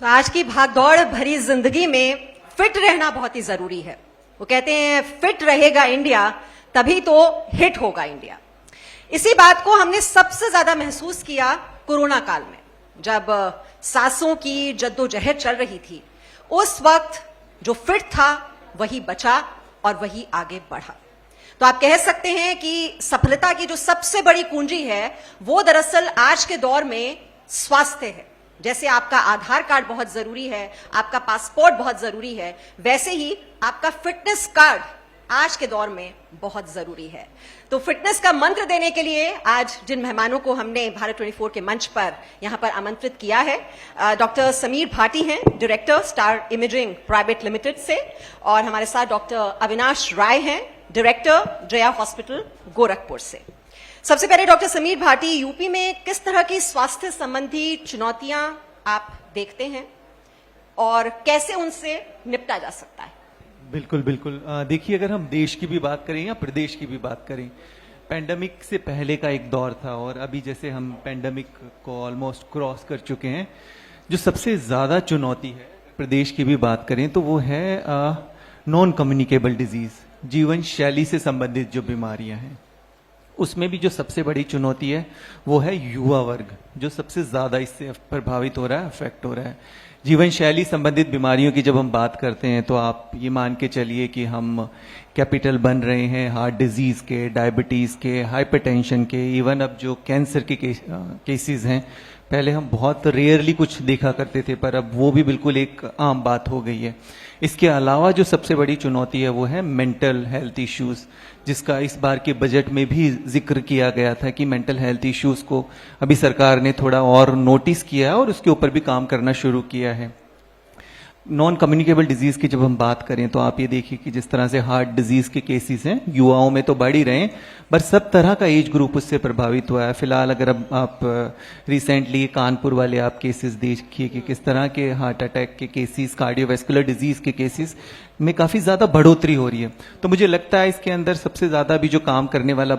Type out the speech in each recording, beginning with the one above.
तो आज की भागदौड़ भरी जिंदगी में फिट रहना बहुत ही जरूरी है। वो कहते हैं फिट रहेगा इंडिया तभी तो हिट होगा इंडिया। इसी बात को हमने सबसे ज्यादा महसूस किया कोरोना काल में, जब सांसों की जद्दोजहद चल रही थी। उस वक्त जो फिट था वही बचा और वही आगे बढ़ा। तो आप कह सकते हैं कि सफलता की जो सबसे बड़ी कुंजी है वो दरअसल आज के दौर में स्वास्थ्य है। जैसे आपका आधार कार्ड बहुत जरूरी है, आपका पासपोर्ट बहुत जरूरी है, वैसे ही आपका फिटनेस कार्ड आज के दौर में बहुत जरूरी है। तो फिटनेस का मंत्र देने के लिए आज जिन मेहमानों को हमने भारत 24 के मंच पर यहां पर आमंत्रित किया है, डॉक्टर समीर भाटी हैं, director star imaging private limited से, और हमारे साथ डॉक्टर अविनाश राय हैं, डायरेक्टर जया हॉस्पिटल गोरखपुर से। सबसे पहले डॉक्टर समीर भाटी, यूपी में किस तरह की स्वास्थ्य संबंधी चुनौतियां आप देखते हैं और कैसे उनसे निपटा जा सकता है? बिल्कुल बिल्कुल। देखिए, अगर हम देश की भी बात करें या प्रदेश की भी बात करें, पेंडेमिक से पहले का एक दौर था और अभी जैसे हम पेंडेमिक को ऑलमोस्ट क्रॉस कर चुके हैं। जो सबसे ज्यादा चुनौती है प्रदेश की भी बात करें तो वो है नॉन कम्युनिकेबल डिजीज, जीवन शैली से संबंधित जो बीमारियां हैं। उसमें भी जो सबसे बड़ी चुनौती है वो है युवा वर्ग, जो सबसे ज्यादा इससे प्रभावित हो रहा है, अफेक्ट हो रहा है। जीवन शैली संबंधित बीमारियों की जब हम बात करते हैं तो आप ये मान के चलिए कि हम कैपिटल बन रहे हैं हार्ट डिजीज के, डायबिटीज के, हाइपरटेंशन के, इवन अब जो कैंसर के केसेस हैं। पहले हम बहुत रेयरली कुछ देखा करते थे, पर अब वो भी बिल्कुल एक आम बात हो गई है। इसके अलावा जो सबसे बड़ी चुनौती है वो है मेंटल हेल्थ इश्यूज, जिसका इस बार के बजट में भी जिक्र किया गया था कि मेंटल हेल्थ इश्यूज को अभी सरकार ने थोड़ा और नोटिस किया है और उसके ऊपर भी काम करना शुरू किया है। नॉन कम्युनिकेबल डिजीज की जब हम बात करें तो आप ये देखिए कि जिस तरह से हार्ट डिजीज के केसेस हैं युवाओं में तो बढ़ ही रहे हैं, पर सब तरह का एज ग्रुप उससे प्रभावित हुआ है। फिलहाल अगर अब आप रिसेंटली कानपुर वाले आप केसेस देखिए कि किस तरह के हार्ट अटैक के केसेस, कार्डियोवैस्कुलर डिजीज के केसेस में काफी ज्यादा बढ़ोतरी हो रही है। तो मुझे लगता है इसके अंदर सबसे ज्यादा भी जो काम करने वाला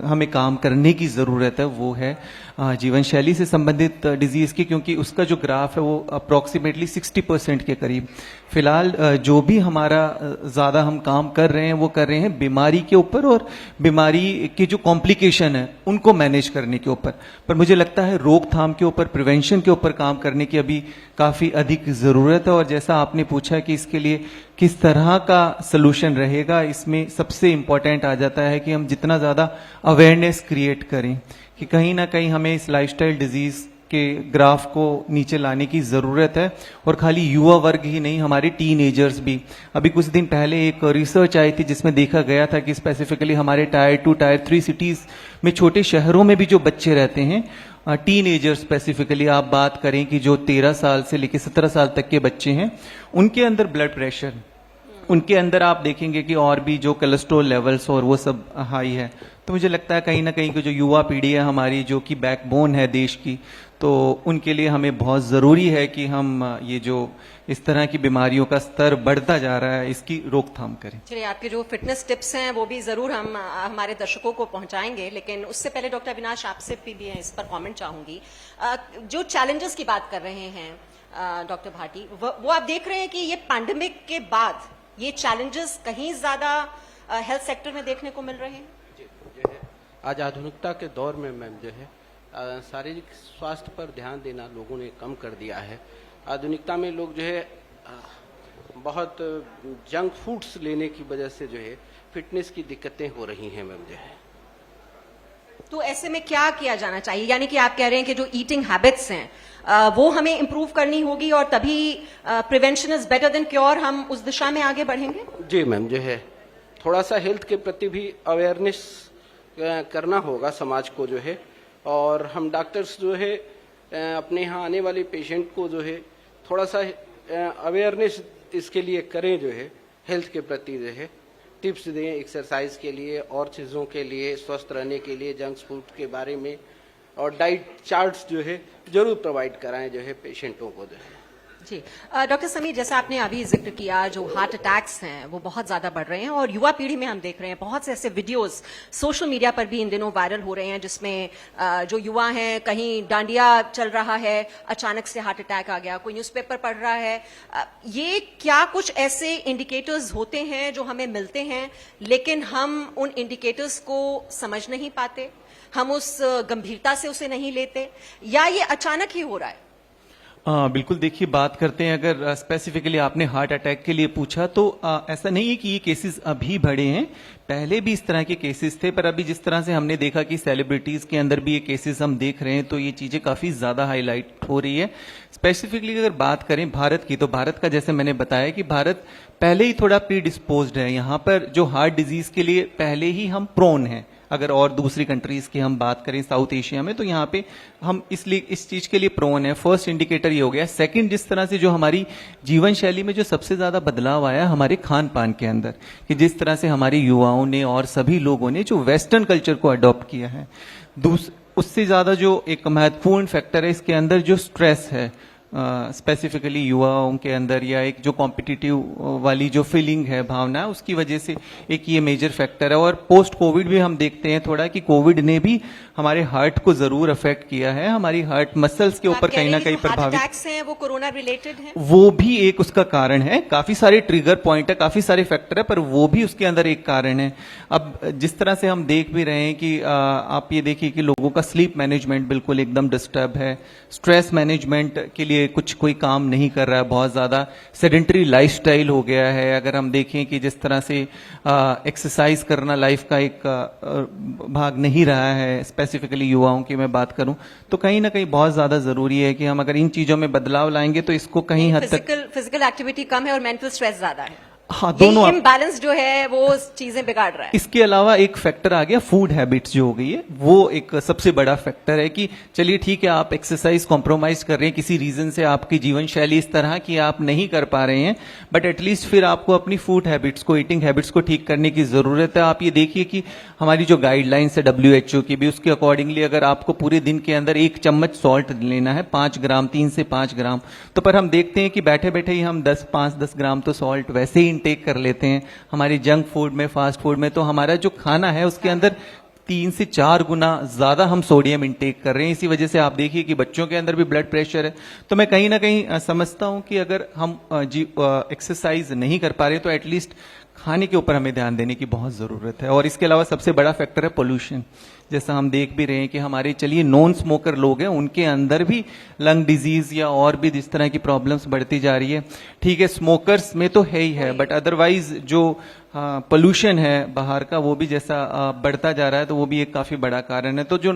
हमें काम करने की जरूरत है वो है जीवन शैली से संबंधित डिजीज की, क्योंकि उसका जो ग्राफ है वो अप्रोक्सीमेटली 60% के करीब। फिलहाल जो भी हमारा ज्यादा हम काम कर रहे हैं वो कर रहे हैं बीमारी के ऊपर और बीमारी की जो कॉम्प्लिकेशन है उनको मैनेज करने के ऊपर, पर मुझे लगता है रोकथाम के ऊपर, प्रिवेंशन के ऊपर काम करने की अभी काफी अधिक जरूरत है। और जैसा आपने पूछा कि इसके लिए किस तरह का सलूशन रहेगा, इसमें सबसे इंपॉर्टेंट आ जाता है कि हम जितना ज्यादा अवेयरनेस क्रिएट करें कि कहीं ना कहीं हमें इस लाइफस्टाइल डिजीज के ग्राफ को नीचे लाने की जरूरत है। और खाली युवा वर्ग ही नहीं, हमारे टीनेजर्स भी। अभी कुछ दिन पहले एक रिसर्च आई थी जिसमें देखा गया था कि स्पेसिफिकली हमारे टायर 2, टायर 3 सिटीज में, छोटे शहरों में भी जो बच्चे रहते हैं, टीनेजर स्पेसिफिकली आप बात करें कि जो 13 साल से लेकर 17 साल तक के बच्चे हैं, उनके अंदर ब्लड प्रेशर, उनके अंदर आप देखेंगे कि और भी जो कोलेस्ट्रॉल लेवल्स और वो सब हाई है। तो मुझे लगता है कहीं ना कहीं की जो युवा पीढ़ी है हमारी, जो कि बैकबोन है देश की, तो उनके लिए हमें बहुत जरूरी है कि हम ये जो इस तरह की बीमारियों का स्तर बढ़ता जा रहा है इसकी रोकथाम करें। चलिए, आपके जो फिटनेस टिप्स हैं वो भी जरूर हम हमारे दर्शकों को पहुंचाएंगे, लेकिन उससे पहले डॉक्टर अविनाश आपसे भी इस पर कमेंट चाहूंगी। जो चैलेंजेस की बात कर रहे हैं डॉक्टर भाटी, वो आप देख रहे हैं कि ये पैंडेमिक के बाद ये चैलेंजेस कहीं ज्यादा हेल्थ सेक्टर में देखने को मिल रहे हैं? जो है आज आधुनिकता के दौर में मैम जो है शारीरिक स्वास्थ्य पर ध्यान देना लोगों ने कम कर दिया है। आधुनिकता में लोग जो है बहुत जंक फूड्स लेने की वजह से जो है फिटनेस की दिक्कतें हो रही हैं मैम जो है। तो ऐसे में क्या किया जाना चाहिए? यानी कि आप कह रहे हैं कि जो ईटिंग हैबिट्स हैं वो हमें इंप्रूव करनी होगी और तभी prevention is better than cure, हम उस दिशा में आगे बढ़ेंगे? जी मैम, जो है थोड़ा सा हेल्थ के प्रति भी अवेयरनेस करना होगा समाज को जो है। और हम डॉक्टर्स जो है अपने यहाँ आने वाले पेशेंट को जो है थोड़ा सा अवेयरनेस इसके लिए करें, जो है हेल्थ के प्रति जो है टिप्स दें, एक्सरसाइज के लिए और चीज़ों के लिए, स्वस्थ रहने के लिए, जंक फूड के बारे में, और डाइट चार्ट्स जो है जरूर प्रोवाइड कराएं जो है पेशेंटों को जो है। जी डॉक्टर समीर, जैसा आपने अभी जिक्र किया, जो हार्ट अटैक्स हैं वो बहुत ज्यादा बढ़ रहे हैं और युवा पीढ़ी में हम देख रहे हैं बहुत से ऐसे वीडियोस सोशल मीडिया पर भी इन दिनों वायरल हो रहे हैं जिसमें जो युवा हैं, कहीं डांडिया चल रहा है, अचानक से हार्ट अटैक आ गया, कोई न्यूज़पेपर पढ़ रहा है। ये क्या कुछ ऐसे इंडिकेटर्स होते हैं जो हमें मिलते हैं लेकिन हम उन इंडिकेटर्स को समझ नहीं पाते, हम उस गंभीरता से उसे नहीं लेते, या ये अचानक ही हो रहा है? बिल्कुल, देखिए बात करते हैं, अगर स्पेसिफिकली आपने हार्ट अटैक के लिए पूछा तो ऐसा नहीं है कि ये केसेस अभी बढ़े हैं, पहले भी इस तरह के केसेस थे, पर अभी जिस तरह से हमने देखा कि सेलिब्रिटीज के अंदर भी ये केसेस हम देख रहे हैं तो ये चीजें काफी ज्यादा हाईलाइट हो रही है। स्पेसिफिकली अगर बात करें भारत की, तो भारत का जैसे मैंने बताया कि भारत पहले ही थोड़ा प्रीडिस्पोज्ड है, यहाँ पर जो हार्ट डिजीज के लिए पहले ही हम प्रोन हैं। अगर और दूसरी कंट्रीज की हम बात करें साउथ एशिया में, तो यहाँ पे हम इसलिए इस चीज के लिए प्रोन है। फर्स्ट इंडिकेटर ये हो गया। सेकंड, जिस तरह से जो हमारी जीवन शैली में जो सबसे ज्यादा बदलाव आया हमारे खान पान के अंदर, कि जिस तरह से हमारे युवाओं ने और सभी लोगों ने जो वेस्टर्न कल्चर को अडॉप्ट किया है, उससे ज्यादा जो एक महत्वपूर्ण फैक्टर है इसके अंदर जो स्ट्रेस है, स्पेसिफिकली युवाओं के अंदर, या एक जो कॉम्पिटिटिव वाली जो फीलिंग है, भावना है, उसकी वजह से एक ये मेजर फैक्टर है। और पोस्ट कोविड भी हम देखते हैं थोड़ा कि कोविड ने भी हमारे हार्ट को जरूर अफेक्ट किया है, हमारी हार्ट मसल्स के ऊपर कहीं ना कहीं प्रभावित। अटैक्स हैं वो कोरोना रिलेटेड हैं, वो भी एक उसका कारण है। काफी सारे ट्रिगर पॉइंट है, काफी सारे फैक्टर है, पर वो भी उसके अंदर एक कारण है। अब जिस तरह से हम देख भी रहे हैं कि आप ये देखिए कि लोगों का स्लीप मैनेजमेंट बिल्कुल एकदम डिस्टर्ब है, स्ट्रेस मैनेजमेंट के लिए कुछ कोई काम नहीं कर रहा है, बहुत ज्यादा सेडेंटरी लाइफस्टाइल हो गया है। अगर हम देखें कि जिस तरह से एक्सरसाइज करना लाइफ का एक भाग नहीं रहा है, स्पेसिफिकली युवाओं की मैं बात करूं, तो कहीं ना कहीं बहुत ज्यादा जरूरी है कि हम अगर इन चीजों में बदलाव लाएंगे तो इसको कहीं हद तक। फिजिकल एक्टिविटी कम है और मेंटल स्ट्रेस ज्यादा है। हाँ, दोनों इम्बैलेंस जो है वो चीजें बिगाड़ रहा है। इसके अलावा एक फैक्टर आ गया फूड हैबिट्स जो हो गई है, वो एक सबसे बड़ा फैक्टर है कि चलिए ठीक है, आप एक्सरसाइज कॉम्प्रोमाइज कर रहे हैं, किसी रीजन से आपकी जीवन शैली इस तरह की आप नहीं कर पा रहे हैं, बट एटलीस्ट फिर आपको अपनी फूड हैबिट्स को, ईटिंग हैबिट्स को ठीक करने की जरूरत है। आप ये देखिए कि हमारी जो गाइडलाइंस है WHO की भी, उसके अकॉर्डिंगली अगर आपको पूरे दिन के अंदर 1 चम्मच सॉल्ट लेना है, 5 ग्राम, 3 से 5 ग्राम, तो पर हम देखते हैं कि बैठे बैठे ही हम 5-10 ग्राम तो सॉल्ट वैसे ही इंटेक कर लेते हैं। हमारी जंक फूड में, फास्ट फूड में, तो हमारा जो खाना है उसके अंदर 3 से 4 गुना ज्यादा हम सोडियम इंटेक कर रहे हैं। इसी वजह से आप देखिए कि बच्चों के अंदर भी ब्लड प्रेशर है। तो मैं कहीं ना कहीं समझता हूं कि अगर हम एक्सरसाइज नहीं कर पा रहे तो एटलीस्ट खाने के ऊपर हमें ध्यान देने की बहुत जरूरत है। और इसके अलावा सबसे बड़ा फैक्टर है पोल्यूशन। जैसा हम देख भी रहे हैं कि हमारे चलिए नॉन स्मोकर लोग हैं, उनके अंदर भी लंग डिजीज या और भी जिस तरह की प्रॉब्लम्स बढ़ती जा रही है। ठीक है, स्मोकर्स में तो है ही है, बट अदरवाइज जो पोल्यूशन है बाहर का, वो भी जैसा बढ़ता जा रहा है, तो वो भी एक काफी बड़ा कारण है। तो जो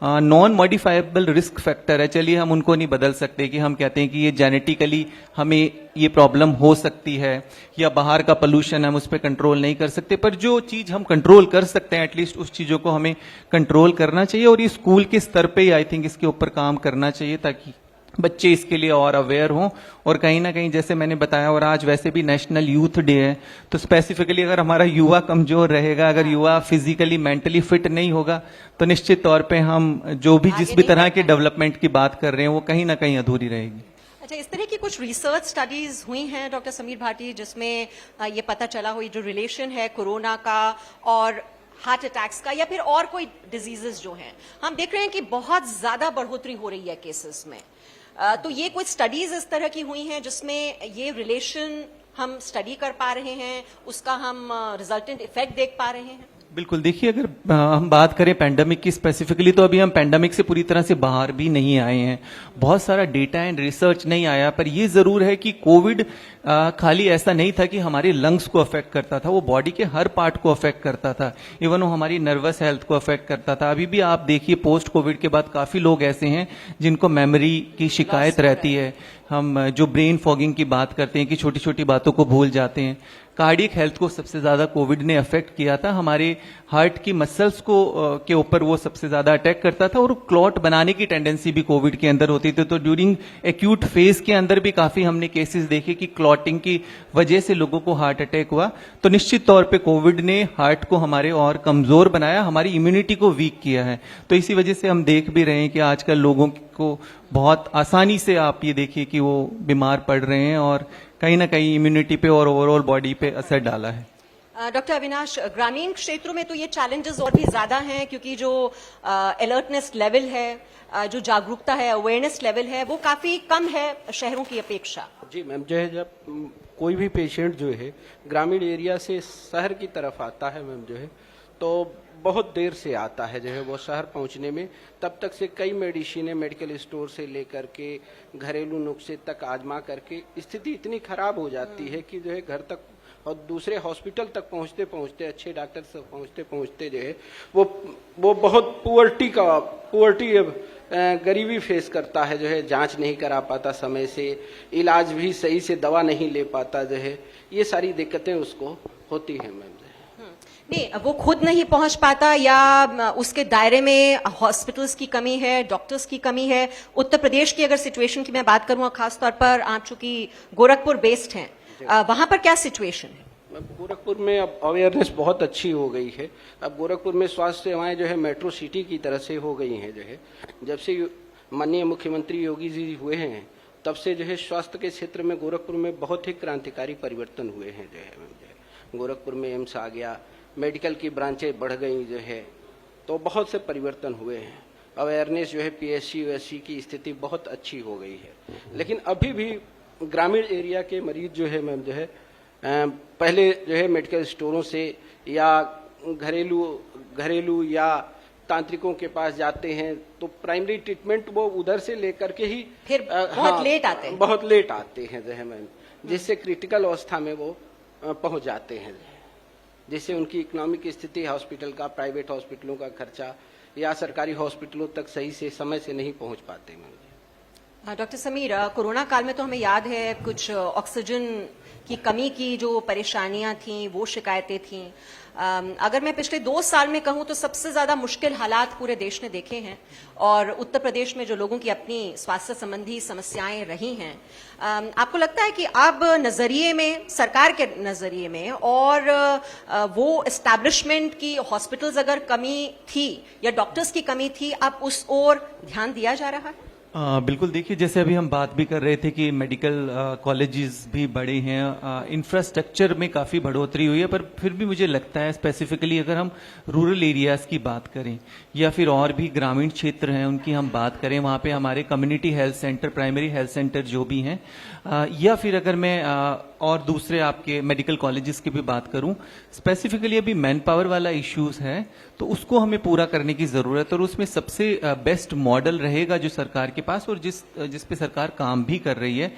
नॉन मॉडिफाइबल रिस्क फैक्टर है, चलिए हम उनको नहीं बदल सकते कि हम कहते हैं कि ये जेनेटिकली हमें ये प्रॉब्लम हो सकती है, या बाहर का पोल्यूशन हम उस पर कंट्रोल नहीं कर सकते, पर जो चीज हम कंट्रोल कर सकते हैं एटलीस्ट उस चीजों को हमें कंट्रोल करना चाहिए। और ये स्कूल के स्तर पे ही आई थिंक इसके ऊपर काम करना चाहिए, ताकि बच्चे इसके लिए और अवेयर हों। और कहीं ना कहीं जैसे मैंने बताया, और आज वैसे भी नेशनल यूथ डे है, तो स्पेसिफिकली अगर हमारा युवा कमजोर रहेगा, अगर युवा फिजिकली मेंटली फिट नहीं होगा, तो निश्चित तौर पे हम जो भी जिस भी तरह के डेवलपमेंट की बात कर रहे हैं वो कहीं ना कहीं अधूरी रहेगी। अच्छा, इस तरह की कुछ रिसर्च स्टडीज हुई हैं डॉक्टर समीर भाटी, जिसमें ये पता चला हो, ये जो रिलेशन है कोरोना का और हार्ट अटैक्स का, या फिर और कोई डिजीजेस जो हैं, हम देख रहे हैं कि बहुत ज्यादा बढ़ोतरी हो रही है केसेस में, तो ये कुछ स्टडीज इस तरह की हुई हैं जिसमें ये रिलेशन हम स्टडी कर पा रहे हैं, उसका हम रिजल्टेंट इफेक्ट देख पा रहे हैं? बिल्कुल, देखिए अगर हम बात करें पैंडेमिक की स्पेसिफिकली, तो अभी हम पैंडेमिक से पूरी तरह से बाहर भी नहीं आए हैं, बहुत सारा डेटा एंड रिसर्च नहीं आया, पर ये जरूर है कि कोविड खाली ऐसा नहीं था कि हमारे लंग्स को अफेक्ट करता था, वो बॉडी के हर पार्ट को अफेक्ट करता था, इवन वो हमारी नर्वस हेल्थ को अफेक्ट करता था। अभी भी आप देखिए पोस्ट कोविड के बाद काफी लोग ऐसे हैं जिनको मेमोरी की शिकायत रहती है। हम जो ब्रेन फॉगिंग की बात करते हैं कि छोटी छोटी बातों को भूल जाते हैं। कार्डियक हेल्थ को सबसे ज्यादा कोविड ने अफेक्ट किया था, हमारे हार्ट की मसल्स को के ऊपर वो सबसे ज्यादा अटैक करता था, और क्लॉट बनाने की टेंडेंसी भी कोविड के अंदर होती थी। तो ड्यूरिंग एक्यूट फेज के अंदर भी काफी हमने केसेस देखे कि क्लॉटिंग की वजह से लोगों को हार्ट अटैक हुआ। तो निश्चित तौर पे कोविड ने हार्ट को हमारे और कमजोर बनाया, हमारी इम्यूनिटी को वीक किया है। तो इसी वजह से हम देख भी रहे हैं कि आजकल लोगों को बहुत आसानी से आप ये देखिए कि वो बीमार पड़ रहे हैं और कहीं ना कहीं इम्यूनिटी पे और ओवरऑल बॉडी पे असर डाला है। डॉक्टर अविनाश, ग्रामीण क्षेत्रों में तो ये चैलेंजेस और भी ज्यादा हैं, क्योंकि जो अलर्टनेस लेवल है, जो जागरूकता है, अवेयरनेस लेवल है, वो काफी कम है शहरों की अपेक्षा। जी मैम, जो है जब कोई भी पेशेंट जो है ग्रामीण एरिया से शहर की तरफ आता है मैम, जो है तो बहुत देर से आता है जो है वो शहर पहुंचने में। तब तक से कई मेडिसिनें मेडिकल स्टोर से लेकर के घरेलू नुस्खे तक आजमा करके स्थिति इतनी खराब हो जाती है कि जो है घर तक और दूसरे हॉस्पिटल तक पहुंचते पहुंचते, अच्छे डॉक्टर से पहुंचते पहुंचते जो है वो बहुत पुअर्टी गरीबी फेस करता है, जो है जांच नहीं करा पाता समय से, इलाज भी सही से दवा नहीं ले पाता, जो है ये सारी दिक्कतें उसको होती है मैम। नहीं, वो खुद नहीं पहुंच पाता या उसके दायरे में हॉस्पिटल्स की कमी है, डॉक्टर्स की कमी है। उत्तर प्रदेश की अगर सिचुएशन की मैं बात करूं, खासतौर पर आप चूंकि गोरखपुर बेस्ड हैं, वहां पर क्या सिचुएशन है? गोरखपुर में अब अवेयरनेस बहुत अच्छी हो गई है। अब गोरखपुर में स्वास्थ्य सेवाएं जो है मेट्रो सिटी की तरह से हो गई हैं। जो है जब से माननीय मुख्यमंत्री योगी जी हुए हैं, तब से जो है स्वास्थ्य के क्षेत्र में गोरखपुर में बहुत ही क्रांतिकारी परिवर्तन हुए हैं। जो है गोरखपुर में एम्स आ गया, मेडिकल की ब्रांचें बढ़ गई, जो है तो बहुत से परिवर्तन हुए हैं। अवेयरनेस जो है पीएससी यूएससी की स्थिति बहुत अच्छी हो गई है। लेकिन अभी भी ग्रामीण एरिया के मरीज जो है मैम, जो है पहले जो है मेडिकल स्टोरों से या घरेलू या तांत्रिकों के पास जाते हैं, तो प्राइमरी ट्रीटमेंट वो उधर से लेकर के ही फिर बहुत लेट आते हैं, बहुत लेट आते हैं जो है मैम, जिससे क्रिटिकल अवस्था में वो पहुंच जाते हैं, जिससे उनकी इकोनॉमिक स्थिति, हॉस्पिटल का, प्राइवेट हॉस्पिटलों का खर्चा या सरकारी हॉस्पिटलों तक सही से समय से नहीं पहुंच पाते मैम। डॉक्टर समीर, कोरोना काल में तो हमें याद है कुछ ऑक्सीजन की कमी की जो परेशानियां थी, वो शिकायतें थी। अगर मैं पिछले 2 साल में कहूं तो सबसे ज्यादा मुश्किल हालात पूरे देश ने देखे हैं, और उत्तर प्रदेश में जो लोगों की अपनी स्वास्थ्य संबंधी समस्याएं रही हैं, आपको लगता है कि अब नजरिए में, सरकार के नजरिए में, और वो एस्टैब्लिशमेंट की हॉस्पिटल्स अगर कमी थी या डॉक्टर्स की कमी थी, अब उस ओर ध्यान दिया जा रहा है? बिल्कुल, देखिए जैसे अभी हम बात भी कर रहे थे कि मेडिकल कॉलेजेस भी बड़े हैं, इंफ्रास्ट्रक्चर में काफ़ी बढ़ोतरी हुई है, पर फिर भी मुझे लगता है स्पेसिफिकली अगर हम रूरल एरियाज़ की बात करें या फिर और भी ग्रामीण क्षेत्र हैं उनकी हम बात करें, वहाँ पे हमारे community health centre, primary health centre जो भी हैं, या फिर अगर मैं और दूसरे आपके मेडिकल कॉलेजेस की भी बात करूं, स्पेसिफिकली अभी मैन पावर वाला इश्यूज है, तो उसको हमें पूरा करने की जरूरत है। और उसमें सबसे बेस्ट मॉडल रहेगा जो सरकार के पास और जिस पे सरकार काम भी कर रही है,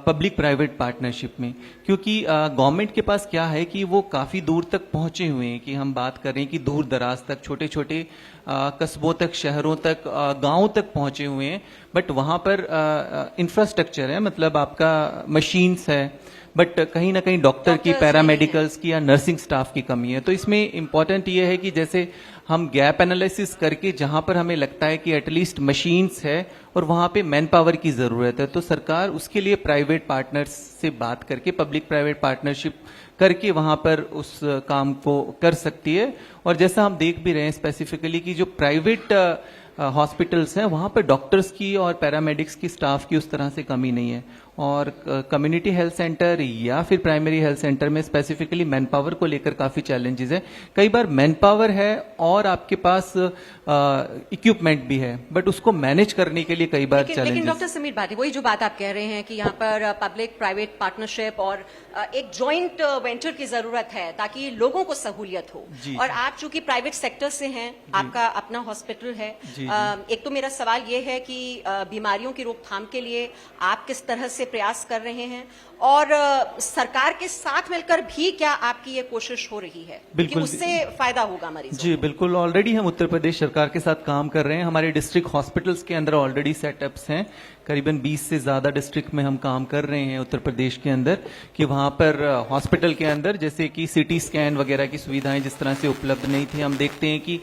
पब्लिक प्राइवेट पार्टनरशिप में। क्योंकि गवर्नमेंट के पास क्या है कि वो काफी दूर तक पहुंचे हुए हैं, कि हम बात कर रहे हैं कि दूर दराज तक, छोटे छोटे कस्बों तक, शहरों तक, गांवों तक पहुंचे हुए हैं, बट वहां पर इंफ्रास्ट्रक्चर है, मतलब आपका मशीन्स है, बट कहीं ना कहीं डॉक्टर की, पैरामेडिकल्स की या नर्सिंग स्टाफ की कमी है। तो इसमें इंपॉर्टेंट ये है कि जैसे हम गैप एनालिसिस करके जहां पर हमें लगता है कि एटलीस्ट मशीन्स है और वहां पे मैन पावर की जरूरत है, तो सरकार उसके लिए प्राइवेट पार्टनर्स से बात करके, पब्लिक प्राइवेट पार्टनरशिप करके वहां पर उस काम को कर सकती है। और जैसा हम देख भी रहे हैं स्पेसिफिकली कि जो प्राइवेट हॉस्पिटल्स हैं वहां पर डॉक्टर्स की और पैरामेडिक्स की स्टाफ की उस तरह से कमी नहीं है, और कम्युनिटी हेल्थ सेंटर या फिर प्राइमरी हेल्थ सेंटर में स्पेसिफिकली मैन पावर को लेकर काफी चैलेंजेस है। कई बार मैन पावर है और आपके पास इक्विपमेंट भी है, बट उसको मैनेज करने के लिए कई बार चैलेंजेस। लेकिन डॉक्टर समीर भाटी, वही जो बात आप कह रहे हैं कि यहाँ पर पब्लिक प्राइवेट पार्टनरशिप और एक जॉइंट वेंचर की जरूरत है ताकि लोगों को सहूलियत हो। और आप चूंकि प्राइवेट सेक्टर से हैं, आपका अपना हॉस्पिटल है, एक तो मेरा सवाल ये है कि बीमारियों की रोकथाम के लिए आप किस तरह से प्रयास कर रहे हैं, और सरकार के साथ मिलकर भी क्या आपकी ये कोशिश हो रही है कि उससे फायदा होगा मरीजों? जी बिल्कुल, ऑलरेडी हम उत्तर प्रदेश सरकार के साथ काम कर रहे हैं। हमारे डिस्ट्रिक्ट हॉस्पिटल्स के अंदर ऑलरेडी सेटअप्स हैं, करीबन 20 से ज्यादा डिस्ट्रिक्ट में हम काम कर रहे हैं उत्तर प्रदेश के अंदर, कि वहां पर हॉस्पिटल के अंदर जैसे कि सीटी स्कैन वगैरह की सुविधाएं जिस तरह से उपलब्ध नहीं थी, हम देखते हैं कि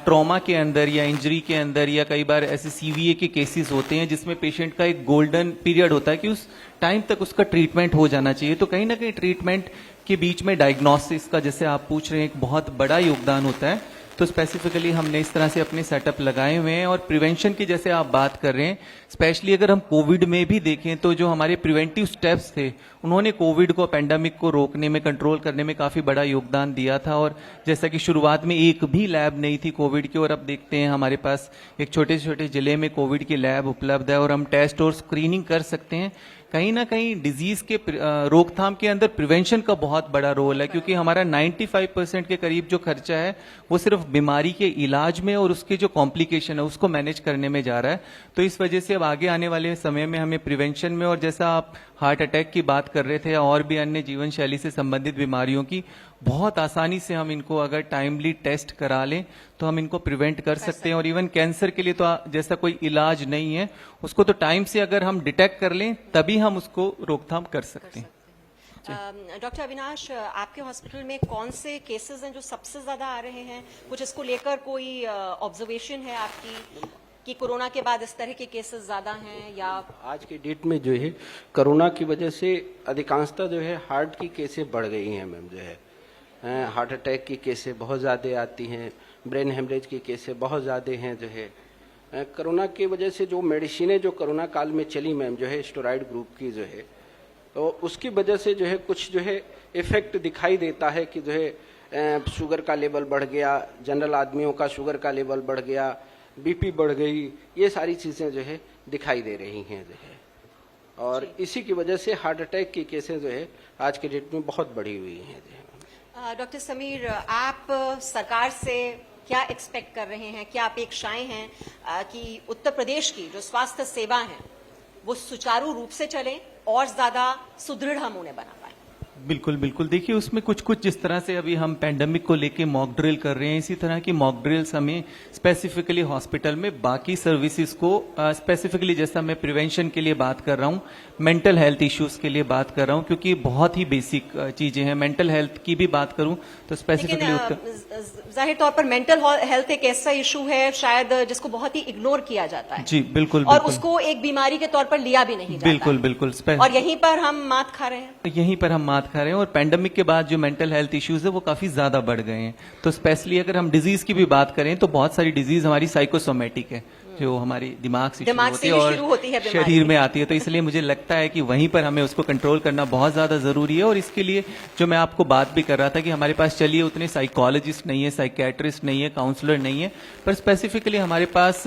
ट्रॉमा के अंदर या इंजरी के अंदर या कई बार ऐसे सीवीए के केसेस होते हैं जिसमें पेशेंट का एक गोल्डन पीरियड होता है कि उस टाइम तक उसका ट्रीटमेंट हो जाना चाहिए। तो कहीं ना कहीं ट्रीटमेंट के बीच में डायग्नोसिस का, जैसे आप पूछ रहे हैं, एक बहुत बड़ा योगदान होता है। तो स्पेसिफिकली हमने इस तरह से अपने सेटअप लगाए हुए हैं। और प्रिवेंशन की जैसे आप बात कर रहे हैं, स्पेशली अगर हम कोविड में भी देखें तो जो हमारे प्रिवेंटिव स्टेप्स थे, उन्होंने कोविड को, पेंडेमिक को रोकने में, कंट्रोल करने में काफ़ी बड़ा योगदान दिया था। और जैसा कि शुरुआत में एक भी लैब नहीं थी कोविड की, और अब देखते हैं हमारे पास एक छोटे छोटे जिले में कोविड की लैब उपलब्ध है और हम टेस्ट और स्क्रीनिंग कर सकते हैं। कहीं ना कहीं डिजीज के रोकथाम के अंदर प्रिवेंशन का बहुत बड़ा रोल है, क्योंकि हमारा 95% के करीब जो खर्चा है वो सिर्फ बीमारी के इलाज में और उसके जो कॉम्प्लिकेशन है उसको मैनेज करने में जा रहा है। तो इस वजह से अब आगे आने वाले समय में हमें प्रिवेंशन में, और जैसा आप हार्ट अटैक की बात कर रहे थे और भी अन्य जीवन शैली से संबंधित बीमारियों की, बहुत आसानी से हम इनको अगर टाइमली टेस्ट करा लें तो हम इनको प्रिवेंट कर सकते हैं। और इवन कैंसर के लिए तो जैसा कोई इलाज नहीं है, उसको तो टाइम से अगर हम डिटेक्ट कर लें तभी हम उसको रोकथाम कर सकते हैं। डॉक्टर अविनाश, आपके हॉस्पिटल में कौन से केसेस हैं जो सबसे ज्यादा आ रहे हैं? कुछ इसको लेकर कोई ऑब्जर्वेशन है आपकी कि कोरोना के बाद इस तरह के केसेस ज्यादा हैं? या आज के डेट में जो है कोरोना की वजह से अधिकांशतः जो है हार्ट की केसेस बढ़ गई हैं मैम। जो है हार्ट अटैक की केसेस बहुत ज़्यादा आती हैं, ब्रेन हेमरेज की केसेस बहुत ज़्यादा हैं। जो है कोरोना की वजह से जो मेडिसिनें जो कोरोना काल में चली मैम, जो है स्टेरॉइड ग्रुप की, जो है तो उसकी वजह से जो है कुछ जो है इफेक्ट दिखाई देता है कि जो है शुगर का लेवल बढ़ गया, जनरल आदमियों का शुगर का लेवल बढ़ गया, बीपी बढ़ गई, ये सारी चीज़ें जो है दिखाई दे रही हैं। जो है और इसी की वजह से हार्ट अटैक की केसेस जो है आज के डेट में बहुत बढ़ी हुई हैं। डॉक्टर समीर, आप सरकार से क्या एक्सपेक्ट कर रहे हैं, क्या अपेक्षाएं हैं कि उत्तर प्रदेश की जो स्वास्थ्य सेवा है वो सुचारू रूप से चले और ज्यादा सुदृढ़ हम उन्हें बना पाए? बिल्कुल बिल्कुल, देखिए उसमें कुछ कुछ जिस तरह से अभी हम पेंडेमिक को लेके मॉक ड्रिल कर रहे हैं, इसी तरह की मॉक ड्रिल्स हमें स्पेसिफिकली हॉस्पिटल में बाकी सर्विसेज को स्पेसिफिकली, जैसा मैं प्रिवेंशन के लिए बात कर रहा हूँ, मेंटल हेल्थ इश्यूज के लिए बात कर रहा हूँ, क्योंकि बहुत ही बेसिक चीजें हैं। मेंटल हेल्थ की भी बात करूँ तो स्पेसिफिकली जाहिर तौर पर मेंटल हेल्थ एक ऐसा इशू है शायद जिसको बहुत ही इग्नोर किया जाता है। जी बिल्कुल, और उसको एक बीमारी के तौर पर लिया भी नहीं जाता। बिल्कुल बिल्कुल, और यहीं पर हम मात खा रहे हैं। यहीं पर हम मात खा रहे हैं। और पेंडेमिक के बाद जो मेंटल हेल्थ इश्यूज है वो काफी ज्यादा बढ़ गए हैं। तो स्पेशली अगर हम डिजीज की भी बात करें तो बहुत सारी डिजीज हमारी साइकोसोमेटिक है, जो हमारी दिमाग से शुरू होती है और शरीर में आती है। तो इसलिए मुझे लगता है कि वहीं पर हमें उसको कंट्रोल करना बहुत ज्यादा जरूरी है। और इसके लिए जो मैं आपको बात भी कर रहा था कि हमारे पास चलिए उतने साइकोलॉजिस्ट नहीं है, साइकियाट्रिस्ट नहीं है, काउंसलर नहीं है, पर स्पेसिफिकली हमारे पास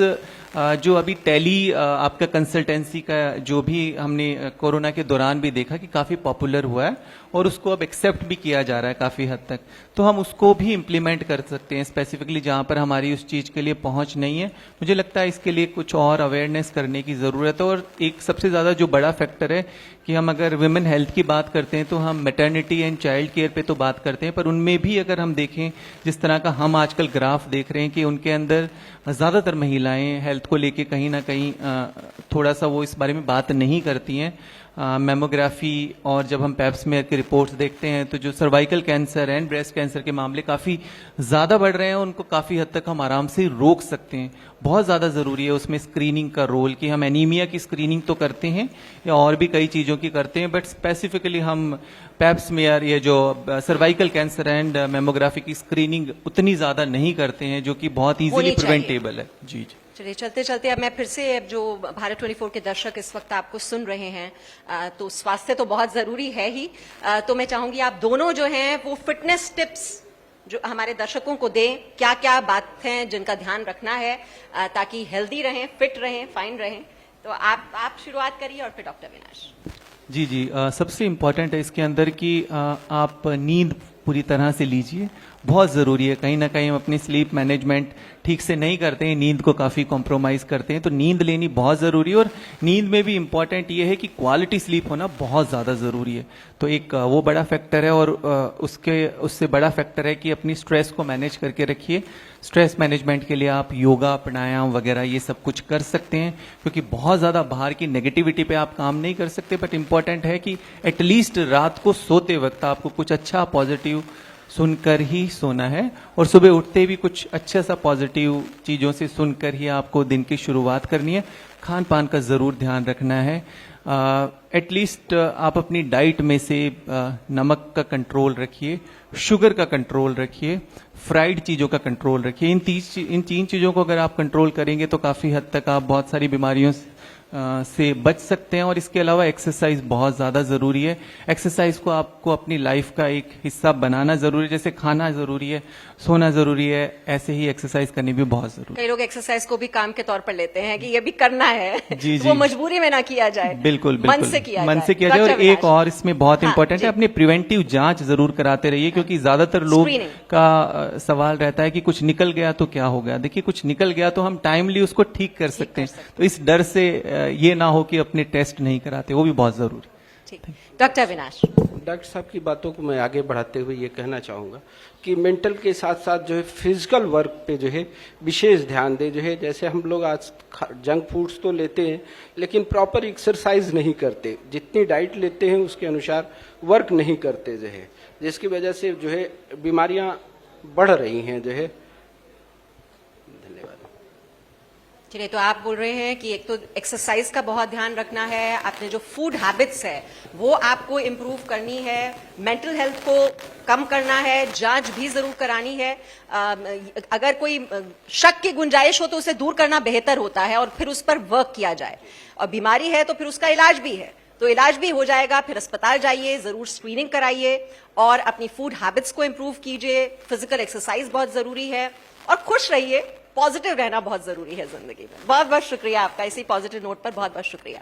जो अभी टेली आपका कंसल्टेंसी का जो भी हमने कोरोना के दौरान भी देखा कि काफी पॉपुलर हुआ है और उसको अब एक्सेप्ट भी किया जा रहा है काफी हद तक, तो हम उसको भी इम्प्लीमेंट कर सकते हैं स्पेसिफिकली जहां पर हमारी उस चीज के लिए पहुंच नहीं है। मुझे लगता है इसके लिए कुछ और अवेयरनेस करने की जरूरत है। और एक सबसे ज्यादा जो बड़ा फैक्टर है कि हम अगर विमेन हेल्थ की बात करते हैं तो हम मैटरनिटी एंड चाइल्ड केयर पे तो बात करते हैं, पर उनमें भी अगर हम देखें जिस तरह का हम आजकल ग्राफ देख रहे हैं कि उनके अंदर ज्यादातर महिलाएं हेल्थ को लेके कहीं ना कहीं थोड़ा सा वो इस बारे में बात नहीं करती हैं। मेमोग्राफी और जब हम पैप्समेयर की रिपोर्ट्स देखते हैं तो जो cervical cancer and breast cancer के मामले काफ़ी ज़्यादा बढ़ रहे हैं, उनको काफ़ी हद तक हम आराम से रोक सकते हैं। बहुत ज़्यादा ज़रूरी है उसमें स्क्रीनिंग का रोल कि हम एनीमिया की स्क्रीनिंग तो करते हैं या और भी कई चीज़ों की करते हैं, बट स्पेसिफिकली हम पैप्समेयर ये जो सर्वाइकल कैंसर एंड मेमोग्राफी की स्क्रीनिंग उतनी ज़्यादा नहीं करते हैं, जो कि बहुत ईजिली प्रिवेंटेबल है। जी जी, चलिए चलते चलते अब मैं फिर से जो भारत 24 के दर्शक इस वक्त आपको सुन रहे हैं, तो स्वास्थ्य तो बहुत जरूरी है ही, तो मैं चाहूंगी आप दोनों जो हैं वो फिटनेस टिप्स जो हमारे दर्शकों को दें, क्या क्या बात हैं जिनका ध्यान रखना है ताकि हेल्दी रहें, फिट रहें, फाइन रहें। तो आप शुरुआत करिए और फिर डॉक्टर अविनाश। जी जी, सबसे इम्पोर्टेंट है इसके अंदर कि आप नींद पूरी तरह से लीजिए, बहुत ज़रूरी है। कहीं ना कहीं हम अपनी स्लीप मैनेजमेंट ठीक से नहीं करते हैं, नींद को काफ़ी कॉम्प्रोमाइज़ करते हैं, तो नींद लेनी बहुत ज़रूरी है। और नींद में भी इम्पॉर्टेंट ये है कि क्वालिटी स्लीप होना बहुत ज़्यादा ज़रूरी है। तो एक वो बड़ा फैक्टर है। और उससे बड़ा फैक्टर है कि अपनी स्ट्रेस को मैनेज करके रखिए। स्ट्रेस मैनेजमेंट के लिए आप योगा, प्राणायाम वगैरह ये सब कुछ कर सकते हैं, क्योंकि बहुत ज़्यादा बाहर की नेगेटिविटी पे आप काम नहीं कर सकते, बट इम्पॉर्टेंट है कि एटलीस्ट रात को सोते वक्त आपको कुछ अच्छा पॉजिटिव सुनकर ही सोना है और सुबह उठते भी कुछ अच्छा सा पॉजिटिव चीज़ों से सुनकर ही आपको दिन की शुरुआत करनी है। खान पान का ज़रूर ध्यान रखना है। एटलीस्ट आप अपनी डाइट में से नमक का कंट्रोल रखिए, शुगर का कंट्रोल रखिए, फ्राइड चीज़ों का कंट्रोल रखिए। इन तीन चीज़ों को अगर आप कंट्रोल करेंगे तो काफ़ी हद तक आप बहुत सारी बीमारियों से बच सकते हैं। और इसके अलावा एक्सरसाइज बहुत ज़्यादा ज़रूरी है। एक्सरसाइज को आपको अपनी लाइफ का एक हिस्सा बनाना ज़रूरी है। जैसे खाना ज़रूरी है, सोना ज़रूरी है, ऐसे ही एक्सरसाइज करनी भी बहुत ज़रूरी है। कई लोग एक्सरसाइज को भी काम के तौर पर लेते हैं कि ये भी करना है, जी, तो वो जी। मजबूरी में ना किया जाए, बिल्कुल मन बिल्कुल से किया मन जाए। से किया जाए। और डॉक्टर एक विनाश। और इसमें बहुत हाँ, इंपॉर्टेंट है, जी। अपनी प्रिवेंटिव जांच जरूर कराते रहिए, क्योंकि ज्यादातर लोग Screening। का सवाल रहता है कि कुछ निकल गया तो क्या हो गया। देखिए, कुछ निकल गया तो हम टाइमली उसको ठीक कर सकते हैं। तो इस डर से ये ना हो कि अपने टेस्ट नहीं कराते, वो भी बहुत जरूरी। ठीक, डॉक्टर विनाश। डॉक्टर साहब की बातों को मैं आगे बढ़ाते हुए ये कहना चाहूँगा कि मेंटल के साथ साथ जो है फिजिकल वर्क पे जो है विशेष ध्यान दे। जो है जैसे हम लोग आज जंक फूड्स तो लेते हैं लेकिन प्रॉपर एक्सरसाइज नहीं करते, जितनी डाइट लेते हैं उसके अनुसार वर्क नहीं करते जो है, जिसकी वजह से जो है बीमारियां बढ़ रही हैं जो है। धन्यवाद। चलिए, तो आप बोल रहे हैं कि एक तो एक्सरसाइज का बहुत ध्यान रखना है, आपने जो फूड हैबिट्स है वो आपको इम्प्रूव करनी है, मेंटल हेल्थ को कम करना है, जांच भी जरूर करानी है। अगर कोई शक की गुंजाइश हो तो उसे दूर करना बेहतर होता है और फिर उस पर वर्क किया जाए। और बीमारी है तो फिर उसका इलाज भी है, तो इलाज भी हो जाएगा। फिर अस्पताल जाइए, जरूर स्क्रीनिंग कराइए और अपनी फूड हैबिट्स को इम्प्रूव कीजिए। फिजिकल एक्सरसाइज बहुत जरूरी है और खुश रहिए, पॉजिटिव रहना बहुत जरूरी है जिंदगी में। बहुत बहुत शुक्रिया आपका, इसी पॉजिटिव नोट पर बहुत बहुत शुक्रिया।